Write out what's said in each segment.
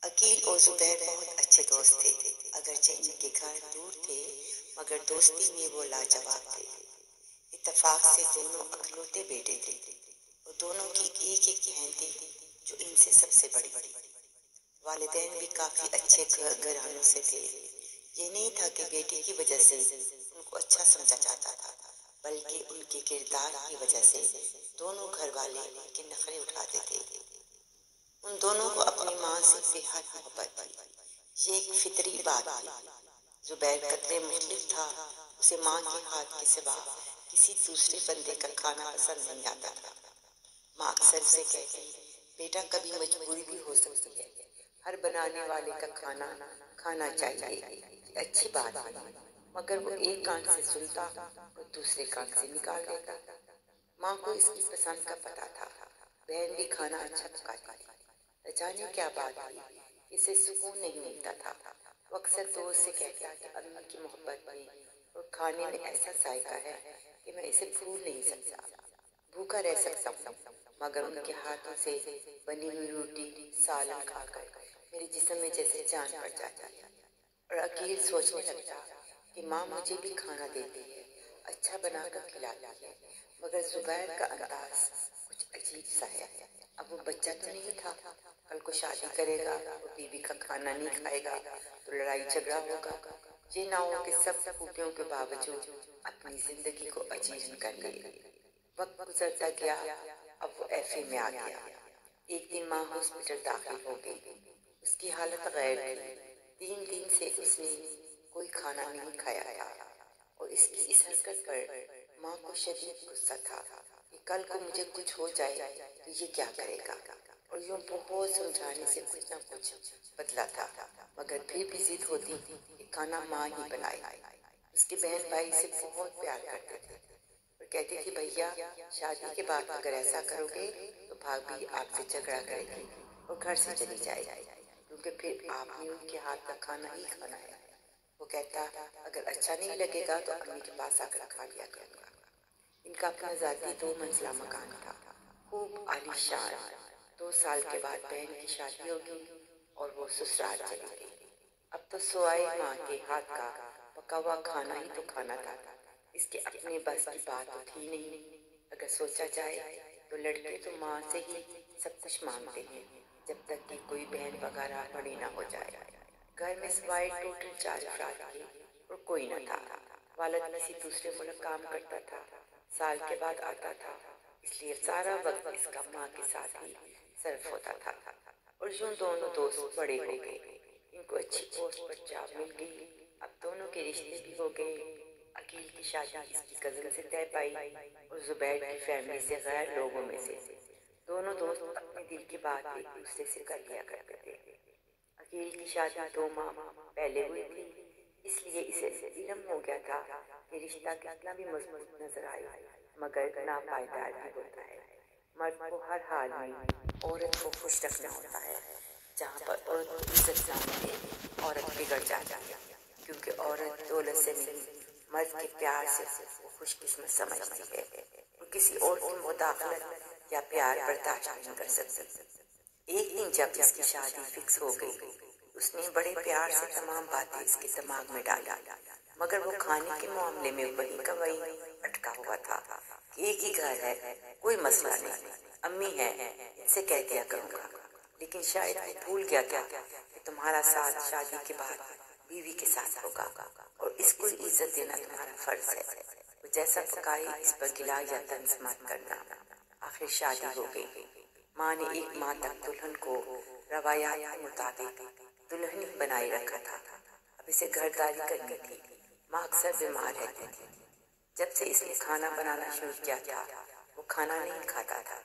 عقیل اور زبیر بہت اچھے دوست تھے، اگرچہ ان کے گھر دور تھے مگر دوستی میں وہ لاجواب تھے۔ اتفاق سے دونوں اکلوتے بیٹے تھے اور دونوں کی ایک ایک بہن تھی جو ان سے سب سے بڑی۔ والدین بھی کافی اچھے گھرانوں سے تھے۔ یہ نہیں تھا کہ بیٹے کی وجہ سے ان کو اچھا سمجھا جاتا تھا، بلکہ ان کے کردار کی وجہ سے دونوں گھر والے ان کے نخرے اٹھاتے تھے۔ ان دونوں کو اپنی ماں سے بے حد محبت تھی، یہ ایک فطری بات تھی۔ زبیر قدرے مختلف تھا، اسے ماں کے ہاتھ کے سوا کسی دوسرے بندے کا کھانا پسند نہیں آتا تھا۔ ماں اکثر اسے کہتی، بیٹا کبھی مجبوری بھی ہو سکتی ہے، ہر بنانے والے کا کھانا کھانا چاہیے، یہ اچھی بات ہے، مگر وہ ایک کان سے سنتا اور دوسرے کان سے نکال دیتا۔ ماں کو اس کی پسند کا پتہ تھا، بہن بھی کھانا اچھا پکاتی تھی۔ نہ جانے کیا بات تھی، اسے سکون نہیں ملتا تھا۔ وہ اکثر دوست سے کہتا کہ امی کی محبت میں اور کھانے میں ایسا ذائقہ ہے کہ میں اسے بھول نہیں سکتا، بھوکا رہ سکتا ہوں، مگر ان کے ہاتھوں سے بنی ہوئی روٹی سالن کھا کر میرے جسم میں جیسے جان پڑ جاتی ہے۔ اور عقیل سوچنے لگتا کہ ماں مجھے بھی کھانا دیتی ہے، اچھا بنا کر کھلاتی ہے، مگر زبیر کا انداز کچھ عجیب سا ہے۔ اب وہ بچہ تو نہیں تھا، کل کو شادی کرے گا اور بیوی کا کھانا نہیں کھائے گا تو لڑائی جھگڑا ہوگا۔ یہ نہ ہو کہ سب خوبیوں کے باوجود اپنی زندگی کو اجیرن کر لے۔ وقت گزرتا گیا، اب وہ ایفے میں آ گیا۔ ایک دن ماں ہاسپٹل داخل ہو گئی، اس کی حالت غیر تھی، 3 دن سے اس نے کوئی کھانا نہیں کھایا تھا اور اس کی اس حرکت پر ماں کو شدید غصہ تھا کہ کل کو مجھے کچھ ہو جائے تو یہ کیا کرے گا، اور یوں بہت سمجھانے سے کچھ نہ کچھ بدلا تھا، مگر پھر بھی ضد ہوتی کہ کھانا ماں ہی بنائے۔ اس کے بہن بھائی سے بہت پیار کرتے تھے اور کہتی تھی بھیا شادی کے بعد اگر ایسا کرو گے تو بھابھی آپ سے جھگڑا کرے گی اور گھر سے چلی جائے گی، کیونکہ پھر آپ نے ان کے ہاتھ کا کھانا ہی کھانا ہے۔ وہ کہتا اگر اچھا نہیں لگے گا تو امی کے پاس آ کر کھا لیا کروں گا۔ ان کا اپنا ذاتی 2 منزلہ مکان تھا، خوب عالی شان۔ 2 سال کے بعد بہن کی شادی ہوگی اور وہ سسرال چلی گئی۔ اب تو سوائے ماں کے ہاتھ کا پکا ہوا کھانا ہی تو کھانا تھا، اس کے اپنے بس کی بات تو تھی نہیں۔ اگر سوچا جائے تو لڑکے تو ماں سے ہی سب کچھ مانگتے ہیں جب تک کہ کوئی بہن وغیرہ بڑی نہ ہو جائے۔ گھر میں سوائے ٹوٹل 4 افراد کے اور کوئی نہ تھا۔ والد کسی دوسرے ملک کام کرتا تھا، سال کے بعد آتا تھا، اس لیے سارا وقت اس کا ماں کے ساتھ ہی صرف ہوتا تھا۔ اور یوں دونوں دوست بڑے ہو گئے، ان کو اچھی پوسٹ پر جاب مل گئی، اب دونوں کے رشتے بھی ہو گئے۔ عقیل کی شادی اس کی کزن سے طے پائی اور زبیر کی فیملی سے غیر لوگوں میں سے۔ دونوں دوست اپنے دل کی بات ایک دوسرے سے کر لیا کرتے تھے۔ عقیل کی شادی 2 ماہ پہلے ہوئی تھی، اس لیے اسے علم ہو گیا تھا کہ رشتہ کتنا بھی مضبوط نظر آئے مگر ناپائیدار بھی ہوتا ہے۔ مرد کو ہر حال میں عورت کو خوش رکھنا ہوتا ہے، جہاں پر عورت کو عزت نہ ملے عورت بگڑ جاتی ہے، کیونکہ عورت دولت سے نہیں مرد کے پیار سے وہ خوش قسمت سمجھتی ہے، وہ کسی اور کی مداخلت یا پیار برداشت نہیں کر سکتی۔ ایک دن جب اس کی شادی فکس ہو گئی، اس نے بڑے پیار سے تمام باتیں اس کے دماغ میں ڈالی، مگر وہ کھانے کے معاملے میں وہی کا وہی اٹکا ہوا تھا کہ ایک ہی گھر ہے، کوئی مسئلہ نہیں، امی ہے ان سے کہہ دیا کروں گا، لیکن شاید وہ بھول گیا تھا کہ تمہارا ساتھ شادی کے بعد بیوی کے ساتھ ہوگا اور اس کو عزت دینا تمہارا فرض ہے، وہ جیسا پکائے اس پر گلا یا طنز مت کرنا۔ آخر شادی ہو گئی، ماں نے 1 ماہ تک دلہن کو روایات کے مطابق دلہن ہی بنائے رکھا تھا، اب اسے گھرداری کرنی تھی۔ ماں اکثر بیمار رہتی تھی، جب سے اس نے کھانا بنانا شروع کیا تھا وہ کھانا نہیں کھاتا تھا۔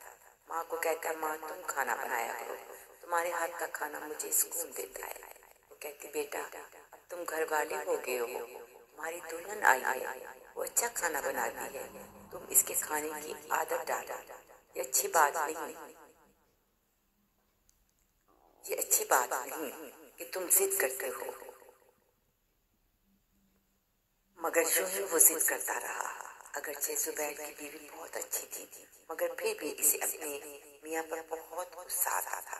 ماں کو کہتا ماں تم کھانا بنایا کرو، تمہارے ہاتھ کا کھانا مجھے سکون دیتا ہے۔ وہ کہتی بیٹا اب تم گھر والے ہو گئے ہو، تمہاری دلہن آئی ہے، وہ اچھا کھانا بناتی ہے، تم اس کے کھانے کی عادت ڈالو، یہ اچھی بات نہیں کہ تم ضد کرتے ہو۔ مگر یوں ہی وہ ضد کرتا رہا، اگرچہ زبیر کی بیوی بہت اچھی تھی مگر پھر بھی اسے اپنے میاں پر بہت غصہ آتا تھا۔